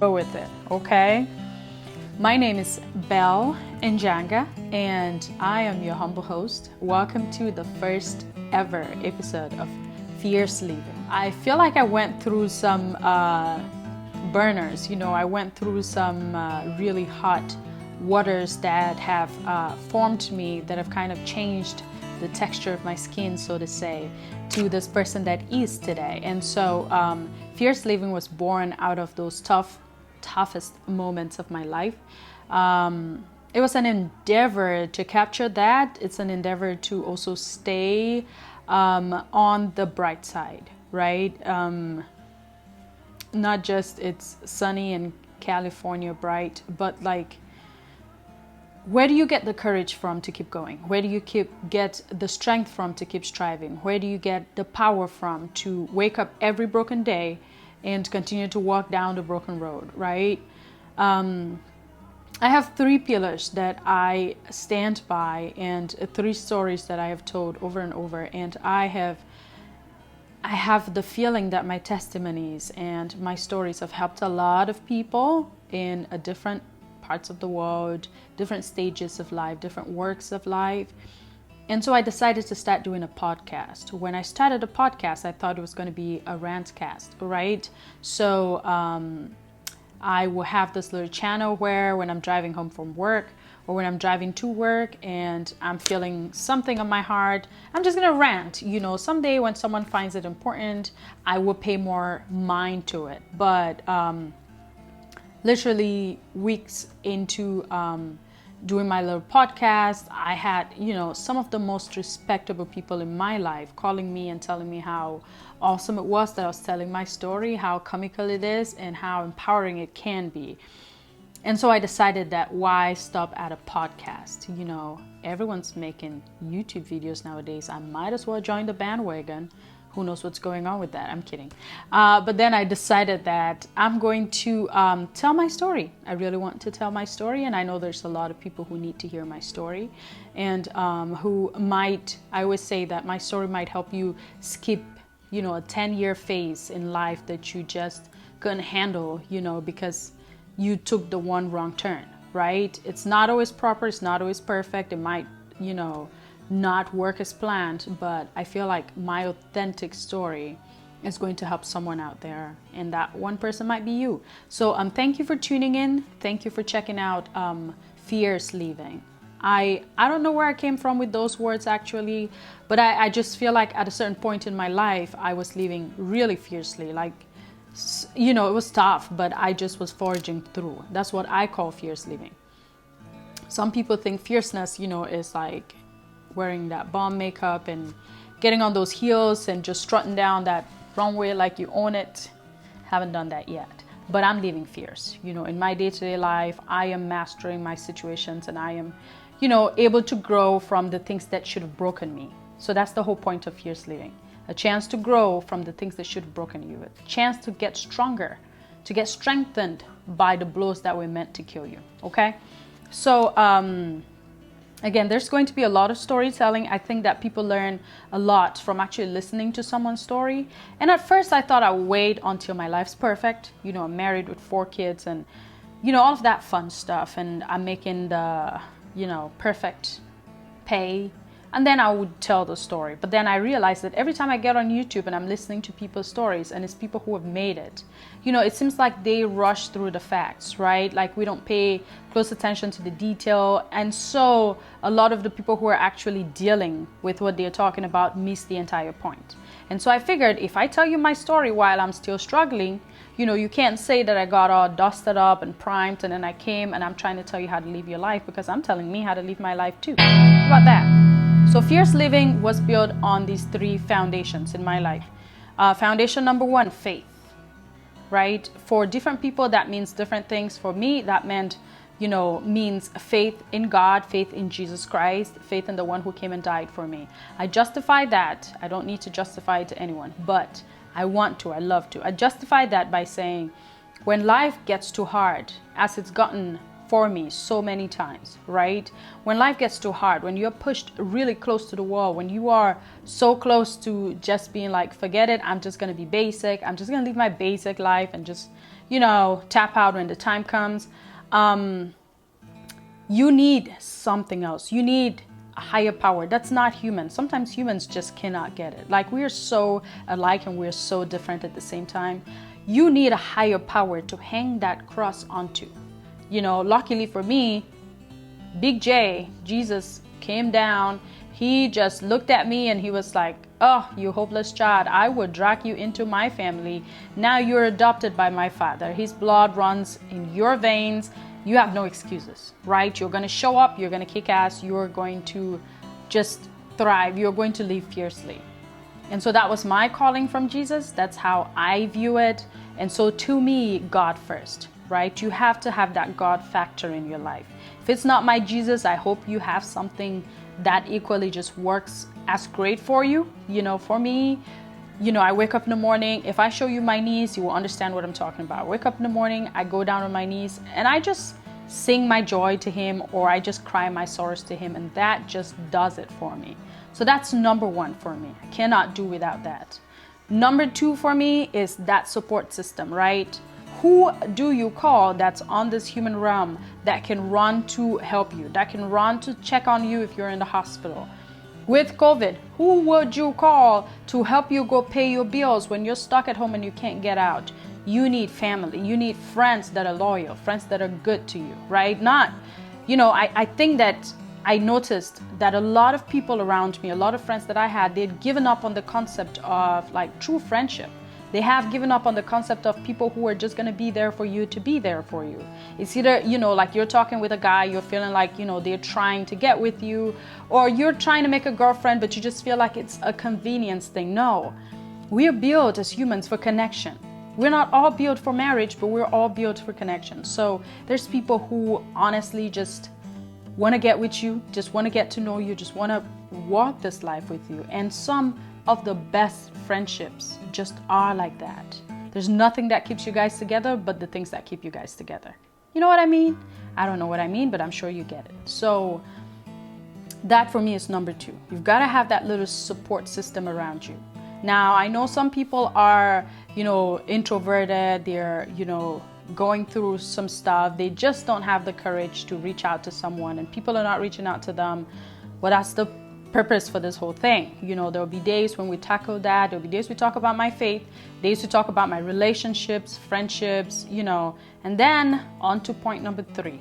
Go with it, okay? My name is Belle Njanga, and I am your humble host. Welcome to the first ever episode of Fierce Living. I feel like I went through some burners. I went through some really hot waters that have formed me, that have kind of changed the texture of my skin, so to say, to this person that is today. And so Fierce Living was born out of those toughest moments of my life. It was an endeavor to capture that. It's an endeavor to also stay on the bright side, right? Not just it's sunny in California bright, but like, where do you get the courage from to keep going? Where do you get the strength from to keep striving? Where do you get the power from to wake up every broken day and continue to walk down the broken road, right? I have 3 pillars that I stand by, and 3 stories that I have told over and over. And I have the feeling that my testimonies and my stories have helped a lot of people in different parts of the world, different stages of life, different works of life. And so I decided to start doing a podcast. When I started a podcast, I thought it was going to be a rant cast, right? So I will have this little channel where when I'm driving home from work or when I'm driving to work and I'm feeling something on my heart, I'm just going to rant. Someday when someone finds it important, I will pay more mind to it. But literally weeks into doing my little podcast, I had, some of the most respectable people in my life calling me and telling me how awesome it was that I was telling my story, how comical it is, and how empowering it can be. And so I decided that why stop at a podcast? Everyone's making YouTube videos nowadays. I might as well join the bandwagon. Who knows what's going on with that? I'm kidding. But then I decided that I'm going to tell my story. I really want to tell my story. And I know there's a lot of people who need to hear my story and who might, I always say that my story might help you skip, a 10-year phase in life that you just couldn't handle, because you took the one wrong turn, right? It's not always proper. It's not always perfect. It might, not work as planned, but I feel like my authentic story is going to help someone out there, and that one person might be you. So thank you for tuning in. Thank you for checking out Fierce Living. I don't know where I came from with those words actually, but I just feel like at a certain point in my life I was living really fiercely. Like, it was tough, but I just was forging through. That's what I call fierce living. Some people think fierceness, is like wearing that bomb makeup and getting on those heels and just strutting down that runway like you own it. Haven't done that yet, but I'm living fierce. In my day-to-day life, I am mastering my situations, and I am, able to grow from the things that should have broken me. So that's the whole point of fierce living. A chance to grow from the things that should have broken you. A chance to get stronger, to get strengthened by the blows that were meant to kill you. Okay? So, again, there's going to be a lot of storytelling. I think that people learn a lot from actually listening to someone's story. And at first I thought I would wait until my life's perfect. I'm married with 4 kids and, all of that fun stuff. And I'm making the, perfect pay. And then I would tell the story. But then I realized that every time I get on YouTube and I'm listening to people's stories, and it's people who have made it, it seems like they rush through the facts, right? Like we don't pay close attention to the detail. And so a lot of the people who are actually dealing with what they're talking about miss the entire point. And so I figured if I tell you my story while I'm still struggling, you can't say that I got all dusted up and primed and then I came and I'm trying to tell you how to live your life, because I'm telling me how to live my life too. How about that? So Fierce Living was built on these 3 foundations in my life. Foundation number 1, faith, right? For different people, that means different things. For me, that meant, means faith in God, faith in Jesus Christ, faith in the one who came and died for me. I justify that. I don't need to justify it to anyone, but I want to, I love to. I justify that by saying, when life gets too hard, as it's gotten for me so many times, right? When life gets too hard, when you're pushed really close to the wall, when you are so close to just being like, forget it, I'm just going to be basic. I'm just going to live my basic life and just, tap out when the time comes. You need something else. You need a higher power. That's not human. Sometimes humans just cannot get it. Like, we are so alike and we're so different at the same time. You need a higher power to hang that cross onto. Luckily for me, Big J, Jesus, came down. He just looked at me and he was like, oh, you hopeless child, I would drag you into my family. Now you're adopted by my Father. His blood runs in your veins. You have no excuses, right? You're going to show up. You're going to kick ass. You're going to just thrive. You're going to live fiercely. And so that was my calling from Jesus. That's how I view it. And so to me, God first, right? You have to have that God factor in your life. If it's not my Jesus, I hope you have something that equally just works as great for you. For me, I wake up in the morning. If I show you my knees, you will understand what I'm talking about. I wake up in the morning, I go down on my knees, and I just sing my joy to him, or I just cry my sorrows to him, and that just does it for me. So that's number one for me. I cannot do without that. Number two for me is that support system, right? Who do you call that's on this human realm that can run to help you, that can run to check on you if you're in the hospital? With COVID, who would you call to help you go pay your bills when you're stuck at home and you can't get out? You need family. You need friends that are loyal, friends that are good to you, right? I think that I noticed that a lot of people around me, a lot of friends that I had, they'd given up on the concept of like true friendship. They have given up on the concept of people who are just going to be there for you to be there for you. It's either, like you're talking with a guy, you're feeling like, they're trying to get with you, or you're trying to make a girlfriend, but you just feel like it's a convenience thing. No, we are built as humans for connection. We're not all built for marriage, but we're all built for connection. So there's people who honestly just want to get with you, just want to get to know you, just want to walk this life with you. And some of the best friendships just are like that. There's nothing that keeps you guys together but the things that keep you guys together. You know what I mean? I don't know what I mean, but I'm sure you get it. So that for me is number two. You've got to have that little support system around you. Now, I know some people are, introverted. They're, going through some stuff. They just don't have the courage to reach out to someone, and people are not reaching out to them. Well, that's the purpose for this whole thing. There'll be days when we tackle that. There'll be days we talk about my faith, days we talk about my relationships, friendships, and then on to point number three.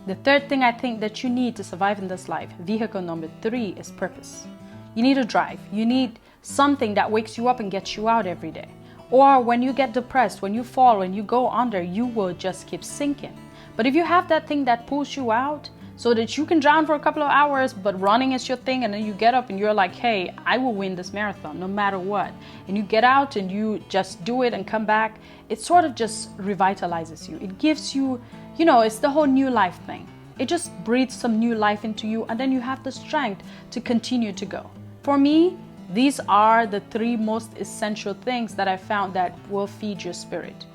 The third thing I think that you need to survive in this life, vehicle number three, is purpose. You need a drive. You need something that wakes you up and gets you out every day. Or when you get depressed, when you fall, when you go under, you will just keep sinking. But if you have that thing that pulls you out, so that you can drown for a couple of hours, but running is your thing, and then you get up and you're like, hey, I will win this marathon no matter what. And you get out and you just do it and come back. It sort of just revitalizes you. It gives you, it's the whole new life thing. It just breathes some new life into you, and then you have the strength to continue to go. For me, these are the three most essential things that I found that will feed your spirit.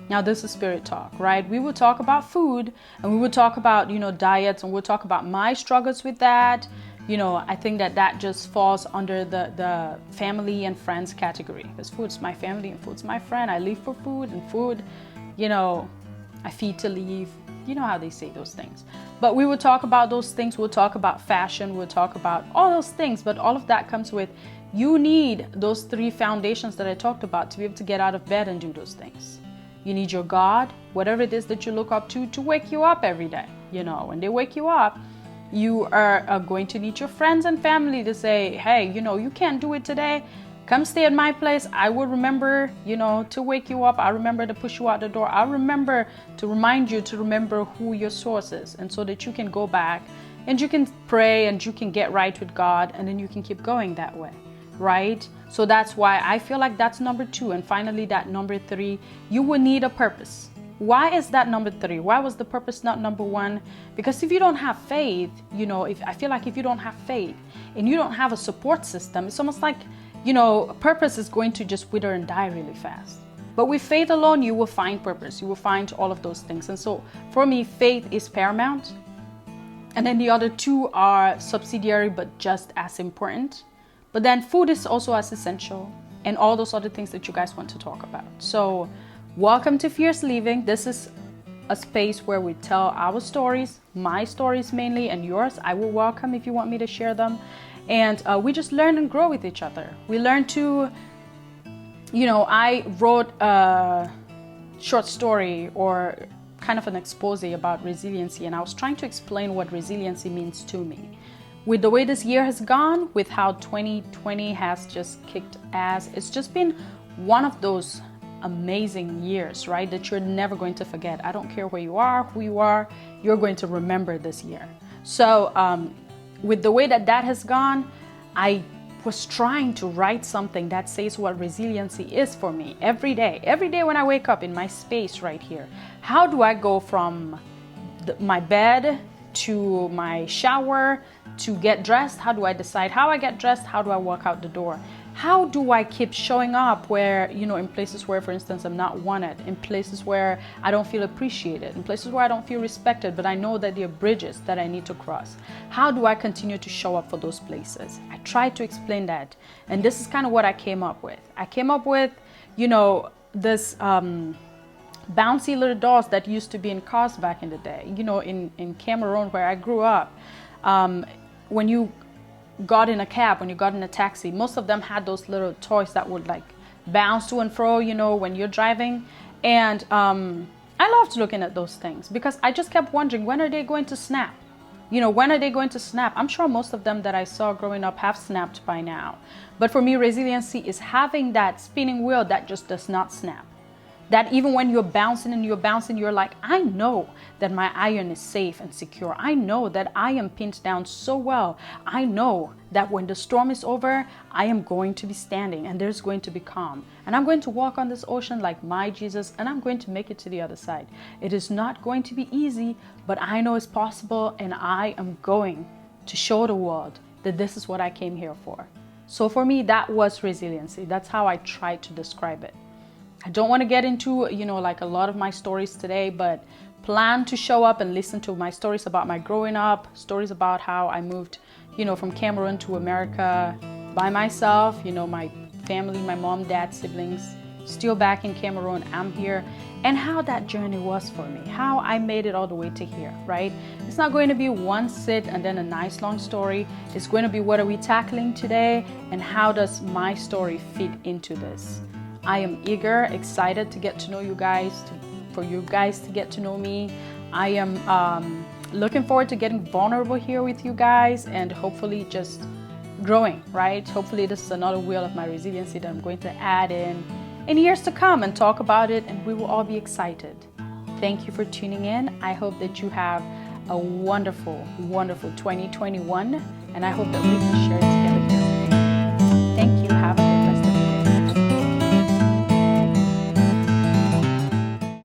Now, this is spirit talk, right? We will talk about food, and we will talk about, diets, and we'll talk about my struggles with that. I think that just falls under the family and friends category, because food's my family and food's my friend. I live for food, and food, I feed to live. You know how they say those things. But we will talk about those things. We'll talk about fashion. We'll talk about all those things. But all of that comes with, you need those three foundations that I talked about to be able to get out of bed and do those things. You need your God, whatever it is that you look up to wake you up every day. When they wake you up, you are going to need your friends and family to say, hey, you can't do it today. Come stay at my place. I will remember, to wake you up. I remember to push you out the door. I remember to remind you to remember who your source is. And so that you can go back and you can pray and you can get right with God, and then you can keep going that way. Right? So that's why I feel like that's number two. And finally, that number three, you will need a purpose. Why is that number three? Why was the purpose not number one? Because if you don't have faith, I feel like if you don't have faith and you don't have a support system, it's almost like, purpose is going to just wither and die really fast. But with faith alone, you will find purpose. You will find all of those things. And so for me, faith is paramount. And then the other two are subsidiary, but just as important. But then food is also as essential, and all those other things that you guys want to talk about. So welcome to Fierce Living. This is a space where we tell our stories, my stories mainly, and yours. I will welcome if you want me to share them. And we just learn and grow with each other. We learn to, I wrote a short story or kind of an expose about resiliency, and I was trying to explain what resiliency means to me. With the way this year has gone, with how 2020 has just kicked ass, it's just been one of those amazing years, right? That you're never going to forget. I don't care where you are, who you are, you're going to remember this year. So with the way that has gone, I was trying to write something that says what resiliency is for me every day when I wake up in my space right here. How do I go from my bed to my shower to get dressed? How do I decide how I get dressed? How do I walk out the door? How do I keep showing up where, in places where, for instance, I'm not wanted, in places where I don't feel appreciated, in places where I don't feel respected, but I know that there are bridges that I need to cross? How do I continue to show up for those places? I tried to explain that. And this is kind of what I came up with. I came up with, this bouncy little dolls that used to be in cars back in the day, in Cameroon where I grew up. When you got in a cab, when you got in a taxi, most of them had those little toys that would like bounce to and fro, when you're driving. And I loved looking at those things because I just kept wondering, when are they going to snap? When are they going to snap? I'm sure most of them that I saw growing up have snapped by now. But for me, resiliency is having that spinning wheel that just does not snap. That even when you're bouncing, you're like, I know that my iron is safe and secure. I know that I am pinned down so well. I know that when the storm is over, I am going to be standing and there's going to be calm. And I'm going to walk on this ocean like my Jesus, and I'm going to make it to the other side. It is not going to be easy, but I know it's possible, and I am going to show the world that this is what I came here for. So for me, that was resiliency. That's how I tried to describe it. I don't want to get into, like a lot of my stories today, but plan to show up and listen to my stories about my growing up, stories about how I moved, from Cameroon to America by myself, my family, my mom, dad, siblings, still back in Cameroon, I'm here, and how that journey was for me, how I made it all the way to here, right? It's not going to be one sit and then a nice long story. It's going to be, what are we tackling today, and how does my story fit into this? I am eager, excited to get to know you guys, for you guys to get to know me. I am looking forward to getting vulnerable here with you guys and hopefully just growing, right? Hopefully this is another wheel of my resiliency that I'm going to add in years to come and talk about it, and we will all be excited. Thank you for tuning in. I hope that you have a wonderful, wonderful 2021, and I hope that we can share it together here.